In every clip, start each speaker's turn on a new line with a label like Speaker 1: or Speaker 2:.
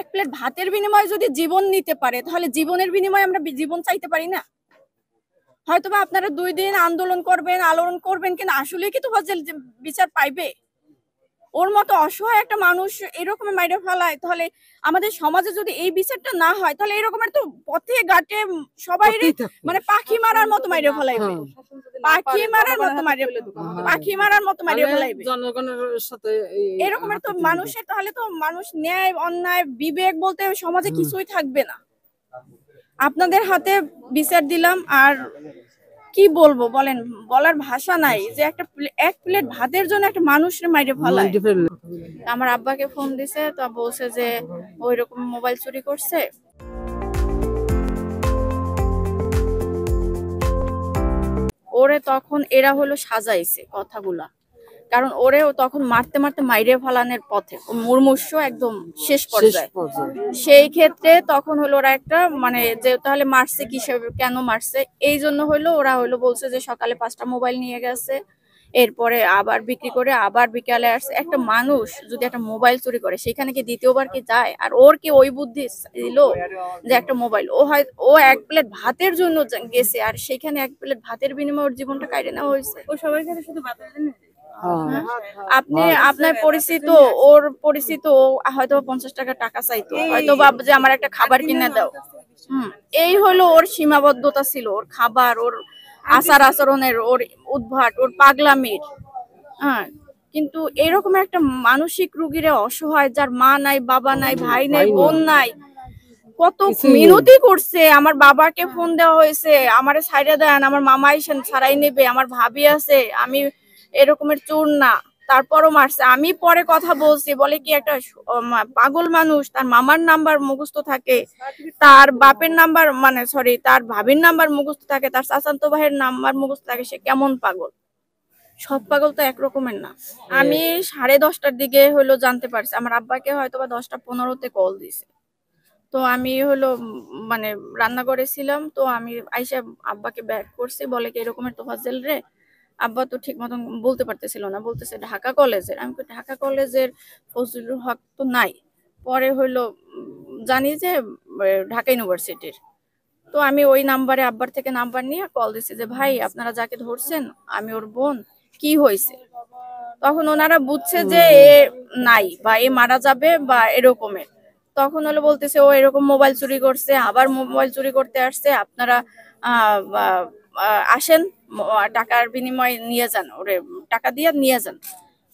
Speaker 1: এক প্লেট ভাতের বিনিময়ে যদি জীবন নিতে পারে, তাহলে জীবনের বিনিময়ে আমরা জীবন চাইতে পারি না? হয়তোবা আপনারা 2 দিন আন্দোলন করবেন, আলোড়ন করবেন, কিন্তু আসলে কি তোফাজ্জল বিচার পাইবে? ওর মতো অসহায় একটা মানুষ এরকম মাইরে ফেলায়, তাহলে আমাদের সমাজে যদি এই বিচারটা না হয়, তাহলে এরকমের তো পথে ঘাটে সবাই মানে পাখি মারার মতো মাইরে ফেলাইবে, পাখি মারার মতো মাইরে ফেলাইবে
Speaker 2: জনগণের সাথে।
Speaker 1: এরকমের তো মানুষের, তাহলে তো মানুষ ন্যায় অন্যায় বিবেক বলতে সমাজে কিছুই থাকবে না। আপনাদের হাতে বিচার দিলাম, আর কি বলবো বলেন, বলার ভাষা নাই যে একটা এক প্লেট ভাতের জন্য একটা মানুষের মাইরে ফেলায়। আমার আব্বাকে ফোন দিছে, তো বলছে যে ওইরকম মোবাইল চুরি করছে। ওরে তখন এরা হলো সাজাইছে কথাগুলা, কারণ ওরেও তখন মারতে মারতে মাইরে ফেলানোর পথে, মুমূর্ষু একদম শেষ পর্যায়ে। সেই ক্ষেত্রে তখন হলো ওরা একটা মানে যে তাহলে মারছে কিসেবে, কেন মারছে, এই জন্য হলো ওরা হলো বলছে যে সকালে 5টা মোবাইল নিয়ে গেছে, এরপরে আবার বিক্রি করে আবার বিকালে আসছে। একটা মানুষ যদি একটা মোবাইল চুরি করে, সেখানে কি দ্বিতীয়বার কি যায়? আর ওর কি ওই বুদ্ধি দিল যে একটা মোবাইল, ও এক প্লেট ভাতের জন্য গেছে, আর সেখানে এক প্লেট ভাতের বিনিময়ে ওর জীবনটা কাটে নেওয়া হয়েছে। ও সবাই কাছে শুধু আপনি আপনার পরিচিত, ওর পরিচিত, হয়তো 50 টাকা চাইতো, হয়তো ভাব যে আমার একটা খাবার কিনে দাও। এই হলো ওর সীমাবদ্ধতা ছিল, ওর খাবার, ওর আচার আচরণের, ওর উদ্ভাট, ওর পাগলামির। হ্যাঁ, কিন্তু এরকম একটা মানসিক রোগীরা, অসহায়, যার মা নাই, বাবা নাই, ভাই নাই, বোন নাই, কত মিনতি করছে। আমার বাবাকে ফোন দেওয়া হয়েছে, আমারে ছাইড়া দেন, আমার মামা এসে ছাড়াই নেবে, আমার ভাবি আছে, আমি এরকমের চোর না, তারপরও মারছে। আমি পরে কথা বলছি, বলে কি একটা পাগল মানুষ, তার মামার নাম্বার মুখস্থ থাকে, তার বাপের নাম্বার মানে সরি তার ভাবির নাম্বার মুখস্থ থাকে, তার চাচাতো ভাইয়ের নাম্বার মুখস্থ থাকে, সে কেমন পাগল? সব পাগল তো একরকমের না। আমি 10:30টার দিকে হলো জানতে পারছি, আমার আব্বাকে হয়তো বা 10:15-তে কল দিছে। তো আমি হলো মানে রান্না করেছিলাম, তো আমি আইসা আব্বাকে ব্যাক করছি, বলে কি এরকমের তোফাজ্জল রে। আব্বা তো ঠিক মতন বলতে পারতেছিল না, বলতেছে ঢাকা কলেজের। আমি ঢাকা কলেজের ফজলুল হক তো নাই। পরে হইলো জানি যে ঢাকা ইউনিভার্সিটির। তো আমি ওই নাম্বারে আব্বার থেকে নাম্বার নিয়ে কল দিছি যে ভাই, আপনারা যাকে ধরছেন আমি ওর বোন, কি হয়েছে? তখন ওনারা বুঝছে যে এ নাই বা এ মারা যাবে বা এরকমের। তখন হলো বলতেছে ও এরকম মোবাইল চুরি করছে, আবার মোবাইল চুরি করতে আসছে, আপনারা আসেন, টাকার বিনিময়ে নিয়ে যান, ওরে টাকা দিয়ে নিয়ে যান।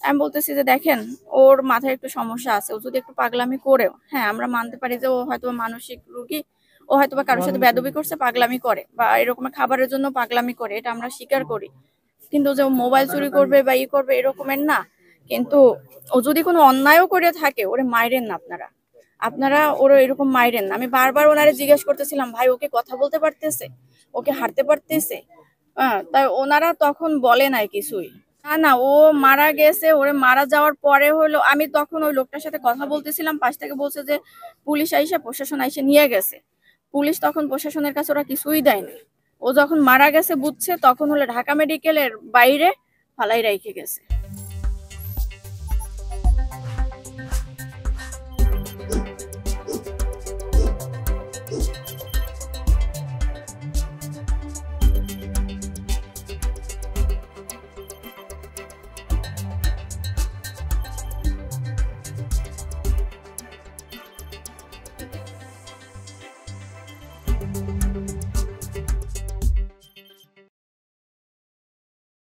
Speaker 1: আমি বলতেছি যে দেখেন, ওর মাথায় একটু সমস্যা আছে, ও যদি একটু পাগলামি করেও, হ্যাঁ আমরা মানতে পারি যে ও হয়তো মানসিক রোগী, ও হয়তো বা কারোর সাথে বেয়াদবি করছে, পাগলামি করে, বা এরকম খাবারের জন্য পাগলামি করে, এটা আমরা স্বীকার করি। কিন্তু যে মোবাইল চুরি করবে বা ই করবে এরকমের না। কিন্তু ও যদি কোনো অন্যায়ও করে থাকে, ওরে মাইরেন না আপনারা ওরা এরকম মাইরেন না। আমি বারবার ওনারে জিজ্ঞেস করতেছিলাম, ভাই ওকে কথা বলতে পারতেছে, ওকে হাঁটতে পারতেছে? তাই ওনারা তখন বলে নাই কিছুই। না, ও মারা গেছে। ওরে মারা যাওয়ার পরে হলো আমি তখন ওই লোকটার সাথে কথা বলতেছিলাম, পাশ থেকে বলছে যে পুলিশ আইসা, প্রশাসন আইসা নিয়ে গেছে। পুলিশ তখন প্রশাসনের কাছে ওরা কিছুই দেয়নি। ও যখন মারা গেছে বুঝছে, তখন হলো ঢাকা মেডিকেলের বাইরে ফালাই রেখে গেছে।